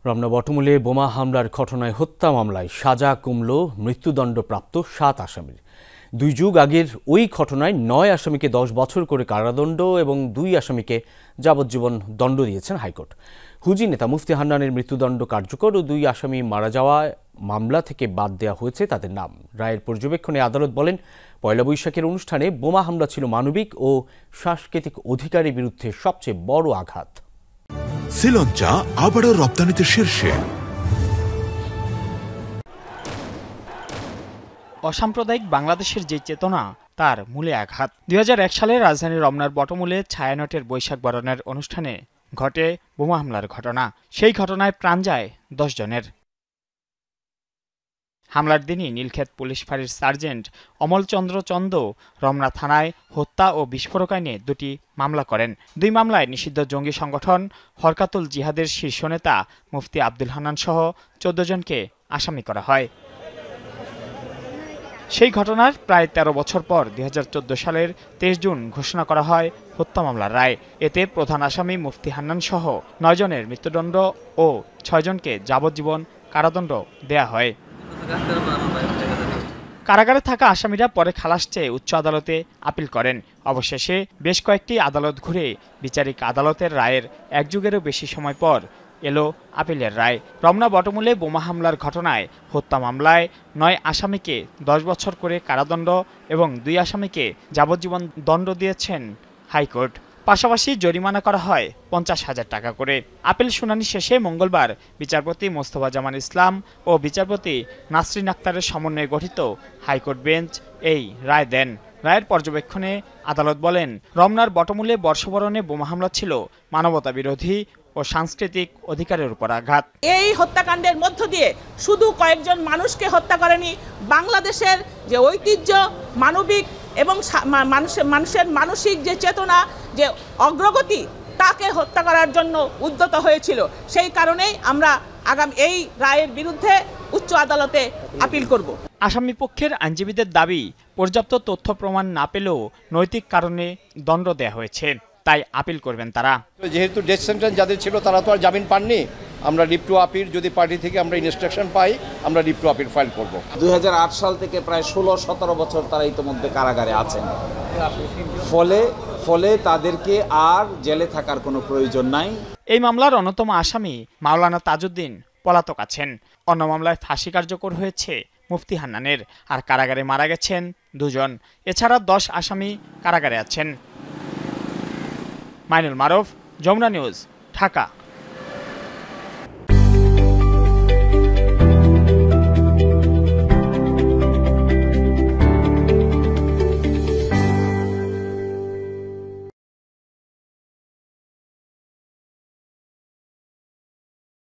রমনা বটমূলে বোমা হামলার ঘটনায় হত্যা মামলায় সাজা কমল মৃত্যুদণ্ডপ্রাপ্ত 7 আসামির। 2 যুগ আগের ওই ঘটনায় 9 আসামিকে 10 বছর করে কারাদণ্ড এবং 2 আসামিকে যাবজ্জীবন দণ্ড দিয়েছেন হাইকোর্ট। হুজি নেতা মুফতি হান্নানের মৃত্যুদণ্ড কার্যকর ও 2 আসামি মারা যাওয়ায় মামলা থেকে বাদ দেওয়া হয়েছে তাদের নাম। রায়ের পর্যবেক্ষণে আদালত বলেন, পয়লা বৈশাখের অনুষ্ঠানে বোমা হামলা ছিল মানবিক ও সাংস্কৃতিক অধিকারের বিরুদ্ধে সবচেয়ে বড় আঘাত। শ্রীলঙ্কা আবারও রপ্তানিতে শীর্ষে। অসাম্প্রদায়িক বাংলাদেশের যে চেতনা তার মূলে আঘাত। 2001 সালে রাজধানীর রমনার বটমূলে ছায়ানটের বৈশাখ বরণের অনুষ্ঠানে ঘটে বোমা হামলার ঘটনা। সেই ঘটনায় প্রাণ যায় 10 জনের। হামলার দিনই নীলক্ষেত পুলিশ ফাঁড়ির সার্জেন্ট অমলচন্দ্র চন্দ রমনা থানায় হত্যা ও বিস্ফোরক আইনে 2টি মামলা করেন। 2 মামলায় নিষিদ্ধ জঙ্গি সংগঠন হরকাতুল জিহাদের শীর্ষ নেতা মুফতি আব্দুল হান্নান সহ 14 জনকে আসামি করা হয়। সেই ঘটনার প্রায় 13 বছর পর 2014 সালের 23 জুন ঘোষণা করা হয় হত্যা মামলার রায়। এতে প্রধান আসামি মুফতি হান্নান সহ 9 জনের মৃত্যুদণ্ড ও 6 জনকে যাবজ্জীবন কারাদণ্ড দেয়া হয়। কারাগারে থাকা আসামিরা পরে খালাস চেয়ে উচ্চ আদালতে আপিল করেন। অবশেষে বেশ কয়েকটি আদালত ঘুরে বিচারিক আদালতের রায়ের 1 যুগেরও বেশি সময় পর এলো আপিলের রায়। রমনা বটমূলে বোমা হামলার ঘটনায় হত্যা মামলায় 9 আসামিকে 10 বছর করে কারাদণ্ড এবং 2 আসামিকে যাবজ্জীবন দণ্ড দিয়েছেন হাইকোর্ট। পাশাপাশি জরিমানা করা হয় 50,000 টাকা করে। আপিল শুনানি শেষে মঙ্গলবার বিচারপতি মোস্তফা জামান ইসলাম ও বিচারপতি নাসরিন আক্তারের সমন্বয়ে গঠিত হাইকোর্ট বেঞ্চ এই রায় দেন। রায়ের পর্যবেক্ষণে আদালত বলেন, রমনার বটমূলে বর্ষবরণে বোমা হামলা ছিল মানবতা বিরোধী ও সাংস্কৃতিক অধিকারের উপর আঘাত। এই হত্যাকাণ্ডের মধ্য দিয়ে শুধু কয়েকজন মানুষকে হত্যা করেনি, বাংলাদেশের যে ঐতিহ্য, মানবিক এবং মানুষের মানসিক যে চেতনা, যে অগ্রগতি, তাকে হত্যা করার জন্য উদ্যত হয়েছিল। সেই কারণেই আমরা আগামী এই রায়ের বিরুদ্ধে উচ্চ আদালতে আপিল করব। আসামি পক্ষের আইনজীবীদের দাবি, পর্যাপ্ত তথ্য প্রমাণ না পেলেও নৈতিক কারণে দণ্ড দেওয়া হয়েছে, তাই আপিল করবেন তারা। যেহেতু ডেথ সেন্টেন্স যাদের ছিল তারা তো আর জামিন পাননি, আমরা রিট টু আপিল যদি পার্টি থেকে আমরা ইনস্ট্রাকশন পাই, আমরা রিট টু আপিল ফাইল করব। 2008 সাল থেকে প্রায় 16-17 বছর তারা ইতিমধ্যে কারাগারে আছেন। ফলে তাদেরকে আর জেলে থাকার কোনো প্রয়োজন নাই। এই মামলার অন্যতম আসামি মাওলানা তাজউদ্দিন পলাতক আছেন। অন্য মামলায় ফাঁসি কার্যকর হয়েছে মুফতি হান্নানের, আর কারাগারে মারা গেছেন 2 জন। এছাড়া 10 আসামি কারাগারে আছেন। মাইনুল মারুফ, যমুনা নিউজ, ঢাকা।